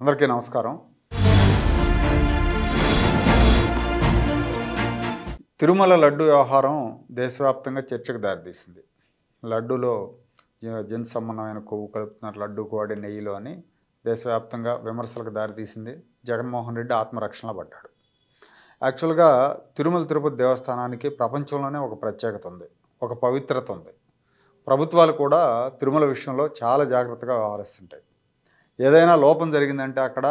అందరికీ నమస్కారం. తిరుమల లడ్డు వ్యవహారం దేశవ్యాప్తంగా చర్చకు దారితీసింది. లడ్డూలో జన్ సంబంధమైన కొవ్వు కలుపుతున్నారు, లడ్డూకు వాడే నెయ్యిలో అని దేశవ్యాప్తంగా విమర్శలకు దారితీసింది. జగన్మోహన్ రెడ్డి ఆత్మరక్షణలో పడ్డాడు. యాక్చువల్గా తిరుమల తిరుపతి దేవస్థానానికి ప్రపంచంలోనే ఒక ప్రత్యేకత ఉంది, ఒక పవిత్రత ఉంది. ప్రభుత్వాలు కూడా తిరుమల విషయంలో చాలా జాగ్రత్తగా వ్యవహరిస్తుంటాయి. ఏదైనా లోపం జరిగిందంటే అక్కడ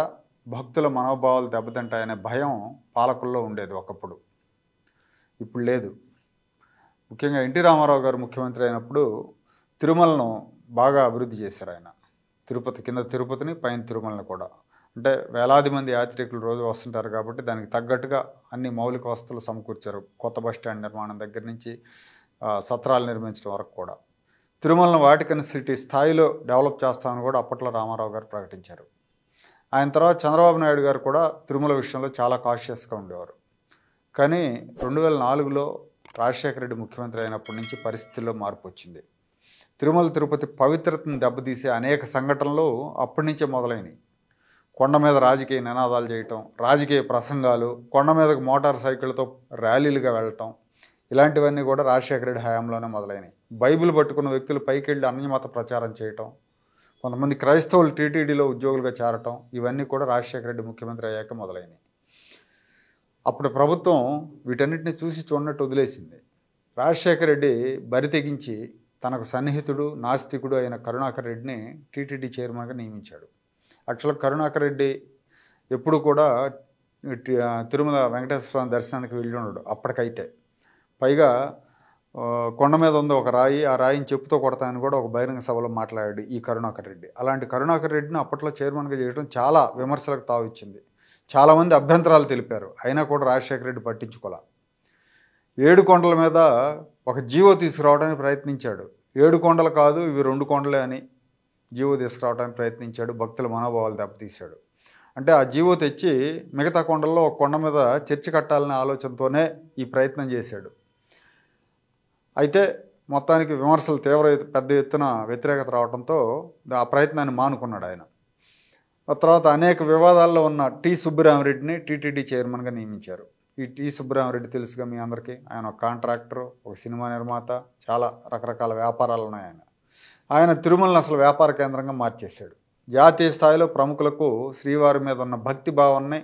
భక్తుల మనోభావాలు దెబ్బతింటాయనే భయం పాలకుల్లో ఉండేది ఒకప్పుడు. ఇప్పుడు లేదు. ముఖ్యంగా ఎన్టీ రామారావు గారు ముఖ్యమంత్రి అయినప్పుడు తిరుమలను బాగా అభివృద్ధి చేశారు ఆయన. తిరుపతి కింద తిరుపతిని, పైన తిరుమలని కూడా. అంటే వేలాది మంది యాత్రికులు రోజు వస్తుంటారు కాబట్టి దానికి తగ్గట్టుగా అన్ని మౌలిక వసతులు సమకూర్చారు. కొత్త బస్ స్టాండ్ నిర్మాణం దగ్గర నుంచి సత్రాలు నిర్మించడం వరకు కూడా. తిరుమలను వాటికన్ సిటీ స్థాయిలో డెవలప్ చేస్తామని కూడా అప్పట్లో రామారావు గారు ప్రకటించారు. ఆయన తర్వాత చంద్రబాబు నాయుడు గారు కూడా తిరుమల విషయంలో చాలా కాషియస్గా ఉండేవారు. కానీ 2004లో రాజశేఖర రెడ్డి ముఖ్యమంత్రి అయినప్పటి నుంచి పరిస్థితుల్లో మార్పు వచ్చింది. తిరుమల తిరుపతి పవిత్రతను దెబ్బతీసే అనేక సంఘటనలు అప్పటి నుంచే మొదలైనవి. కొండ మీద రాజకీయ నినాదాలు చేయటం, రాజకీయ ప్రసంగాలు, కొండ మీదకు మోటార్ సైకిళ్లతో ర్యాలీలుగా వెళ్ళటం, ఇలాంటివన్నీ కూడా రాజశేఖర రెడ్డి హయాంలోనే మొదలైనవి. బైబిల్ పట్టుకున్న వ్యక్తులు పైకి వెళ్ళి అన్యమత ప్రచారం చేయటం, కొంతమంది క్రైస్తవులు టీటీడీలో ఉద్యోగులుగా చేరటం, ఇవన్నీ కూడా రాజశేఖర రెడ్డి ముఖ్యమంత్రి అయ్యాక మొదలైనవి. అప్పుడు ప్రభుత్వం వీటన్నిటిని చూసి చూడనట్టు వదిలేసింది. రాజశేఖర రెడ్డి బరి తెగించి తనకు సన్నిహితుడు, నాస్తికుడు అయిన కరుణాకర్ రెడ్డిని టీటీడీ చైర్మన్గా నియమించాడు. యాక్చువల్గా కరుణాకర్ రెడ్డి ఎప్పుడు కూడా తిరుమల వెంకటేశ్వర స్వామి దర్శనానికి వెళ్ళి ఉన్నాడు అప్పటికైతే. పైగా కొండ మీద ఉంది ఒక రాయి, ఆ రాయిని చెప్పుతో కొడతానని కూడా ఒక బహిరంగ సభలో మాట్లాడాడు ఈ కరుణాకర్ రెడ్డి. అలాంటి కరుణాకర్ రెడ్డిని అప్పట్లో చైర్మన్గా చేయడం చాలా విమర్శలకు తావిచ్చింది. చాలామంది అభ్యంతరాలు తెలిపారు. అయినా కూడా రాజశేఖర రెడ్డి పట్టించుకోలే. 7 కొండల మీద ఒక జీవో తీసుకురావడానికి ప్రయత్నించాడు. 7 కొండలు కాదు, ఇవి 2 కొండలే అని జీవో తీసుకురావడానికి ప్రయత్నించాడు. భక్తుల మనోభావాలు దెబ్బతీశాడు. అంటే ఆ జీవో తెచ్చి మిగతా కొండల్లో ఒక కొండ మీద చర్చి కట్టాలనే ఆలోచనతోనే ఈ ప్రయత్నం చేశాడు. అయితే మొత్తానికి విమర్శలు పెద్ద ఎత్తున వ్యతిరేకత రావడంతో ఆ ప్రయత్నాన్ని మానుకున్నాడు ఆయన. ఆ తర్వాత అనేక వివాదాల్లో ఉన్న టి సుబ్బరామరెడ్డిని టీటీడీ చైర్మన్గా నియమించారు. ఈ టి సుబ్బరామరెడ్డి తెలుసుగా మీ అందరికీ. ఆయన ఒక కాంట్రాక్టర్, ఒక సినిమా నిర్మాత, చాలా రకరకాల వ్యాపారాలు ఉన్నాయి ఆయన తిరుమలని అసలు వ్యాపార కేంద్రంగా మార్చేశాడు. జాతీయ స్థాయిలో ప్రముఖులకు శ్రీవారి మీద ఉన్న భక్తి భావాన్ని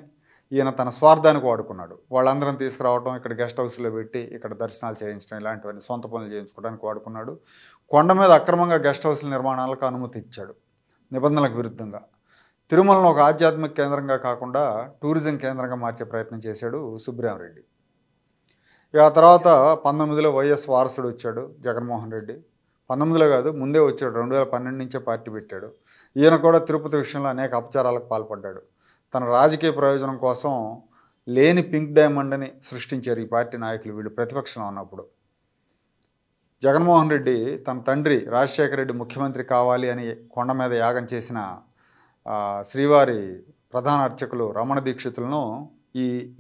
ఈయన తన స్వార్థానికి వాడుకున్నాడు. వాళ్ళందరం తీసుకురావడం, ఇక్కడ గెస్ట్ హౌస్లో పెట్టి ఇక్కడ దర్శనాలు చేయించడం, ఇలాంటివన్నీ సొంత పనులు చేయించుకోవడానికి వాడుకున్నాడు. కొండ మీద అక్రమంగా గెస్ట్ హౌస్ల నిర్మాణాలకు అనుమతి ఇచ్చాడు నిబంధనలకు విరుద్ధంగా. తిరుమలను ఒక ఆధ్యాత్మిక కేంద్రంగా కాకుండా టూరిజం కేంద్రంగా మార్చే ప్రయత్నం చేశాడు సుబ్బరామరెడ్డి. ఇక ఆ తర్వాత 19లో వైఎస్ వారసుడు వచ్చాడు జగన్మోహన్ రెడ్డి. 19లో కాదు, ముందే వచ్చాడు. 2012 నుంచే పార్టీ పెట్టాడు. ఈయన కూడా తిరుపతి విషయంలో అనేక అపచారాలకు పాల్పడ్డాడు. తన రాజకీయ ప్రయోజనం కోసం లేని పింక్ డైమండ్ అని సృష్టించారు ఈ పార్టీ నాయకులు వీళ్ళు ప్రతిపక్షంలో ఉన్నప్పుడు. జగన్మోహన్ రెడ్డి తన తండ్రి రాజశేఖర రెడ్డి ముఖ్యమంత్రి కావాలి అని కొండ మీద యాగం చేసిన శ్రీవారి ప్రధాన అర్చకులు రమణ దీక్షితులను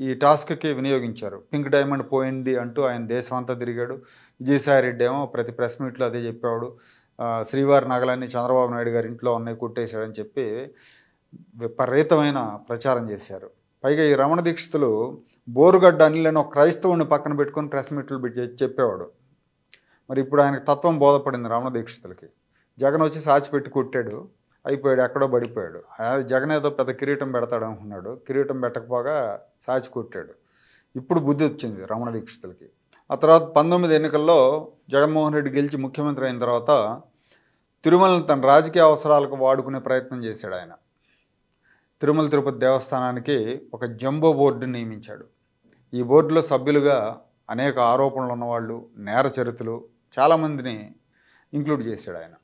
ఈ టాస్క్కి వినియోగించారు. పింక్ డైమండ్ పోయింది అంటూ ఆయన దేశం అంతా తిరిగాడు. విజయసాయి రెడ్డి ఏమో ప్రతి ప్రెస్ మీట్లో అదే చెప్పేవాడు. శ్రీవారి నగలన్నీ చంద్రబాబు నాయుడు గారి ఇంట్లో ఉన్నాయి, కొట్టేశాడని చెప్పి విపరీతమైన ప్రచారం చేశారు. పైగా ఈ రమణ దీక్షితులు బోరుగడ్డ అనిలని ఒక క్రైస్తవుని పక్కన పెట్టుకొని ప్రెస్ మీట్లు చెప్పేవాడు. మరి ఇప్పుడు ఆయనకు తత్వం బోధపడింది రమణ దీక్షితులకి. జగన్ వచ్చి సాచిపెట్టి కొట్టాడు, అయిపోయాడు, ఎక్కడో పడిపోయాడు. జగన్ ఏదో పెద్ద కిరీటం పెడతాడు అనుకున్నాడు, కిరీటం పెట్టకపోగా సాచి కొట్టాడు. ఇప్పుడు బుద్ధి వచ్చింది రమణ దీక్షితులకి. ఆ తర్వాత 19 ఎన్నికల్లో జగన్మోహన్ రెడ్డి గెలిచి ముఖ్యమంత్రి అయిన తర్వాత తిరుమలని తన రాజకీయ అవసరాలకు వాడుకునే ప్రయత్నం చేశాడు ఆయన. తిరుమల తిరుపతి దేవస్థానానికి ఒక జంబో బోర్డుని నియమించాడు. ఈ బోర్డులో సభ్యులుగా అనేక ఆరోపణలు ఉన్నవాళ్ళు, నేర చరిత్రలు చాలామందిని ఇంక్లూడ్ చేశాడు ఆయన.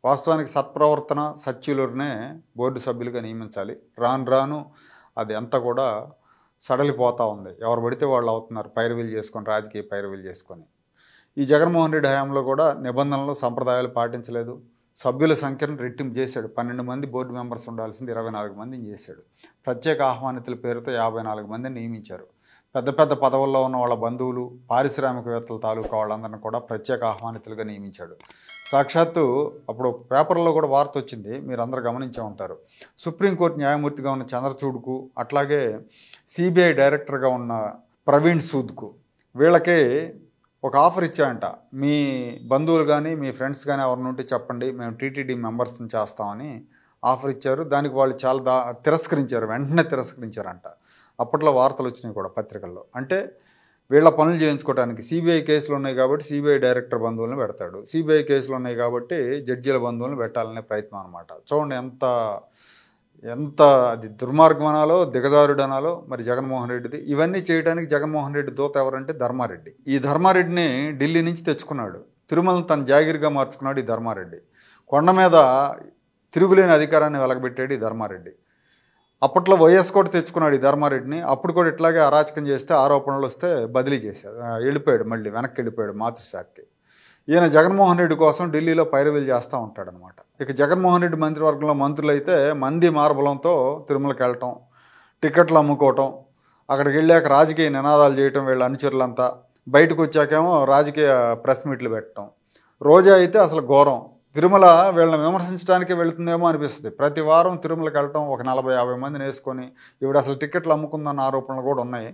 వాస్తవానికి సత్ప్రవర్తన, సచ్యులనే బోర్డు సభ్యులుగా నియమించాలి. రాను రాను అది అంతా కూడా సడలిపోతూ ఉంది. ఎవరు పడితే వాళ్ళు అవుతున్నారు, పైరవీలు చేసుకొని, రాజకీయ పైరవీలు చేసుకొని. ఈ జగన్మోహన్ రెడ్డి హయాంలో కూడా నిబంధనలు, సంప్రదాయాలు పాటించలేదు. సభ్యుల సంఖ్యను రెట్టింపు చేశాడు. 12 మంది బోర్డు మెంబర్స్ ఉండాల్సింది 24 మందిని చేశాడు. ప్రత్యేక ఆహ్వానితుల పేరుతో 54 మందిని నియమించారు. పెద్ద పెద్ద పదవుల్లో ఉన్న వాళ్ళ బంధువులు, పారిశ్రామికవేత్తల తాలూకా వాళ్ళందరినీ కూడా ప్రత్యేక ఆహ్వానితులుగా నియమించాడు. సాక్షాత్తు అప్పుడు పేపర్లో కూడా వార్త వచ్చింది, మీరు అందరూ గమనించే ఉంటారు. సుప్రీంకోర్టు న్యాయమూర్తిగా ఉన్న చంద్రచూడ్కు, అట్లాగే సిబిఐ డైరెక్టర్గా ఉన్న ప్రవీణ్ సూద్కు, వీళ్ళకి ఒక ఆఫర్ ఇచ్చాయంట. మీ బంధువులు కానీ మీ ఫ్రెండ్స్ కానీ ఎవరిని ఉంటే చెప్పండి, మేము టీటీడీ మెంబర్స్ని చేస్తామని ఆఫర్ ఇచ్చారు. దానికి వాళ్ళు చాలా తిరస్కరించారు, వెంటనే తిరస్కరించారంట. అప్పట్లో వార్తలు వచ్చినాయి కూడా పత్రికల్లో. అంటే వీళ్ళ పనులు చేయించుకోవడానికి సిబిఐ కేసులు ఉన్నాయి కాబట్టి సిబిఐ డైరెక్టర్ బంధువులను పెడతాడు, సిబిఐ కేసులు ఉన్నాయి కాబట్టి జడ్జీల బంధువులను పెట్టాలనే ప్రయత్నం అనమాట. చూడండి ఎంత అది దుర్మార్గమనాలో దిగజారుడనాలో మరి జగన్మోహన్ రెడ్డిది. ఇవన్నీ చేయడానికి జగన్మోహన్ రెడ్డి దూత ఎవరంటే ధర్మారెడ్డి. ఈ ధర్మారెడ్డిని ఢిల్లీ నుంచి తెచ్చుకున్నాడు, తిరుమలను తన జాగిరిగా మార్చుకున్నాడు ఈ ధర్మారెడ్డి. కొండ మీద తిరుగులేని అధికారాన్ని వెలగబెట్టాడు ఈ ధర్మారెడ్డి. అప్పట్లో వైఎస్ కూడా తెచ్చుకున్నాడు ఈ ధర్మారెడ్డిని. అప్పుడు కూడా ఇట్లాగే అరాచకం చేస్తే ఆరోపణలు వస్తే బదిలీ చేశారు, వెళ్ళిపోయాడు, మళ్ళీ వెనక్కి వెళ్ళిపోయాడు మాతృశాఖకి. ఈయన జగన్మోహన్ రెడ్డి కోసం ఢిల్లీలో పైరవీలు చేస్తూ ఉంటాడనమాట. ఇక జగన్మోహన్ రెడ్డి మంత్రివర్గంలో మంత్రులు అయితే మంది మార్బలంతో తిరుమలకి వెళ్ళటం, టికెట్లు అమ్ముకోవటం, అక్కడికి వెళ్ళాక రాజకీయ నినాదాలు చేయటం వీళ్ళ అనుచరులంతా, బయటకు వచ్చాకేమో రాజకీయ ప్రెస్ మీట్లు పెట్టడం. రోజా అయితే అసలు ఘోరం, తిరుమల వీళ్ళని విమర్శించడానికి వెళుతుందేమో అనిపిస్తుంది. ప్రతి వారం తిరుమలకి వెళ్ళటం, ఒక 40-50 మందిని వేసుకొని ఇవిడ అసలు టికెట్లు అమ్ముకుందన్న ఆరోపణలు కూడా ఉన్నాయి.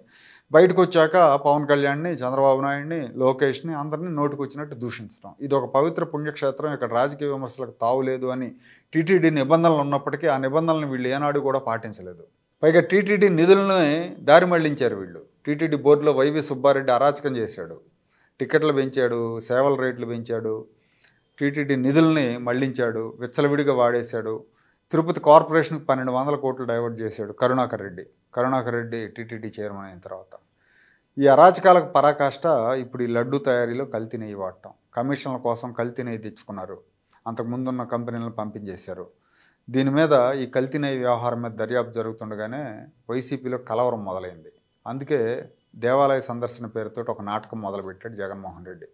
బయటకు వచ్చాక పవన్ కళ్యాణ్ని, చంద్రబాబు నాయుడిని, లోకేష్ని అందరినీ నోటికి వచ్చినట్టు దూషించడం. ఇది ఒక పవిత్ర పుణ్యక్షేత్రం, ఇక్కడ రాజకీయ విమర్శలకు తావులేదు అని టీటీడీ నిబంధనలు ఉన్నప్పటికీ ఆ నిబంధనలను వీళ్ళు ఏనాడు కూడా పాటించలేదు. పైగా టీటీడీ నిధులను దారి మళ్లించారు వీళ్ళు. టీటీడీ బోర్డులో వైవి సుబ్బారెడ్డి అరాచకం చేశాడు, టికెట్లు పెంచాడు, సేవల రేట్లు పెంచాడు, టీటీడీ నిధుల్ని మళ్లించాడు, విచ్చలవిడిగా వాడేశాడు. తిరుపతి కార్పొరేషన్కి 1200 కోట్లు డైవర్ట్ చేశాడు కరుణాకర్ రెడ్డి టీటీడీ చైర్మన్ అయిన తర్వాత. ఈ అరాచకాలకు పరాకాష్ట ఇప్పుడు ఈ లడ్డు తయారీలో కల్తీ నెయ్యి వాడటం. కమిషన్ల కోసం కల్తీ నెయ్యి తెచ్చుకున్నారు, అంతకుముందున్న కంపెనీలను పంపించేశారు. దీని మీద ఈ కల్తీ నెయ్యి వ్యవహారం మీద దర్యాప్తు జరుగుతుండగానే వైసీపీలో కలవరం మొదలైంది. అందుకే దేవాలయ సందర్శన పేరుతో ఒక నాటకం మొదలుపెట్టాడు జగన్మోహన్ రెడ్డి.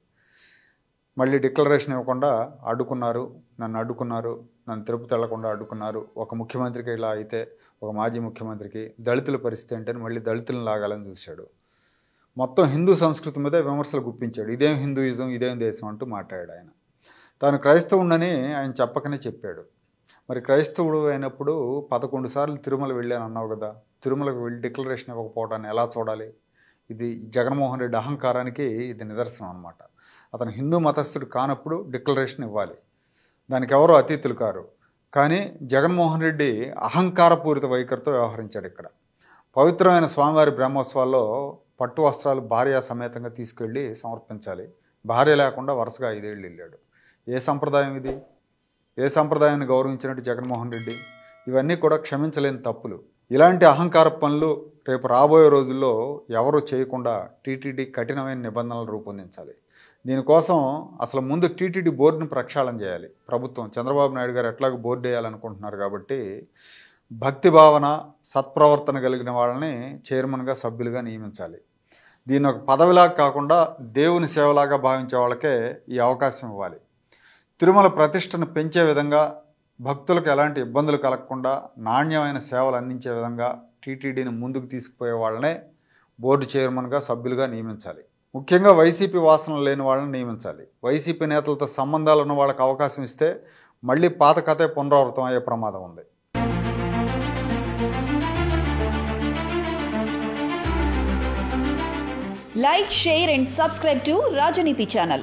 మళ్ళీ డిక్లరేషన్ ఇవ్వకుండా అడ్డుకున్నారు, నన్ను తిరుపతి వెళ్లకుండా అడ్డుకున్నారు. ఒక ముఖ్యమంత్రికి ఇలా అయితే ఒక మాజీ ముఖ్యమంత్రికి దళితుల పరిస్థితి ఏంటని మళ్ళీ దళితులను లాగాలని చూశాడు. మొత్తం హిందూ సంస్కృతి మీద విమర్శలు గుప్పించాడు. ఇదేం హిందూయిజం, ఇదేం దేశం అంటూ మాట్లాడాడు ఆయన. తాను క్రైస్తవుడని ఆయన చెప్పకనే చెప్పాడు. మరి క్రైస్తవుడు అయినప్పుడు 11 సార్లు తిరుమల వెళ్ళాను అన్నావు కదా, తిరుమలకు వెళ్ళి డిక్లరేషన్ ఇవ్వకపోవడాన్ని ఎలా చూడాలి? ఇది జగన్మోహన్ రెడ్డి అహంకారానికి ఇది నిదర్శనం అనమాట. అతను హిందూ మతస్థుడు కానప్పుడు డిక్లరేషన్ ఇవ్వాలి, దానికి ఎవరో అతీతులు కారు. కానీ జగన్మోహన్ రెడ్డి అహంకారపూరిత వైఖరితో వ్యవహరించాడు. ఇక్కడ పవిత్రమైన స్వామివారి బ్రహ్మోత్సవాల్లో పట్టు వస్త్రాలు భార్య సమేతంగా తీసుకెళ్ళి సమర్పించాలి, భార్య లేకుండా వరుసగా 5 ఏళ్ళు వెళ్ళాడు. ఏ సంప్రదాయం ఇది? ఏ సంప్రదాయాన్ని గౌరవించినట్టు జగన్మోహన్ రెడ్డి? ఇవన్నీ కూడా క్షమించలేని తప్పులు. ఇలాంటి అహంకార పనులు రేపు రాబోయే రోజుల్లో ఎవరూ చేయకుండా టీటీడీ కఠినమైన నిబంధనలు రూపొందించాలి. దీనికోసం అసలు ముందు టీటీడీ బోర్డుని ప్రక్షాళన చేయాలి ప్రభుత్వం. చంద్రబాబు నాయుడు గారు ఎట్లాగో బోర్డు వేయాలనుకుంటున్నారు కాబట్టి భక్తి భావన, సత్ప్రవర్తన కలిగిన వాళ్ళని చైర్మన్గా, సభ్యులుగా నియమించాలి. దీన్ని ఒక పదవిలాగా కాకుండా దేవుని సేవలాగా భావించే వాళ్ళకే ఈ అవకాశం ఇవ్వాలి. తిరుమల ప్రతిష్టను పెంచే విధంగా, భక్తులకు ఎలాంటి ఇబ్బందులు కలగకుండా నాణ్యమైన సేవలు అందించే విధంగా టీటీడీని ముందుకు తీసుకుపోయే వాళ్ళనే బోర్డు చైర్మన్గా, సభ్యులుగా నియమించాలి. ముఖ్యంగా వైసీపీ వాసనలు లేని వాళ్ళని నియమించాలి. వైసీపీ నేతలతో సంబంధాలు ఉన్న వాళ్ళకి అవకాశం ఇస్తే మళ్ళీ పాత కథే పునరావృతం అయ్యే ప్రమాదం ఉంది. Like, share and subscribe to Rajaniti channel.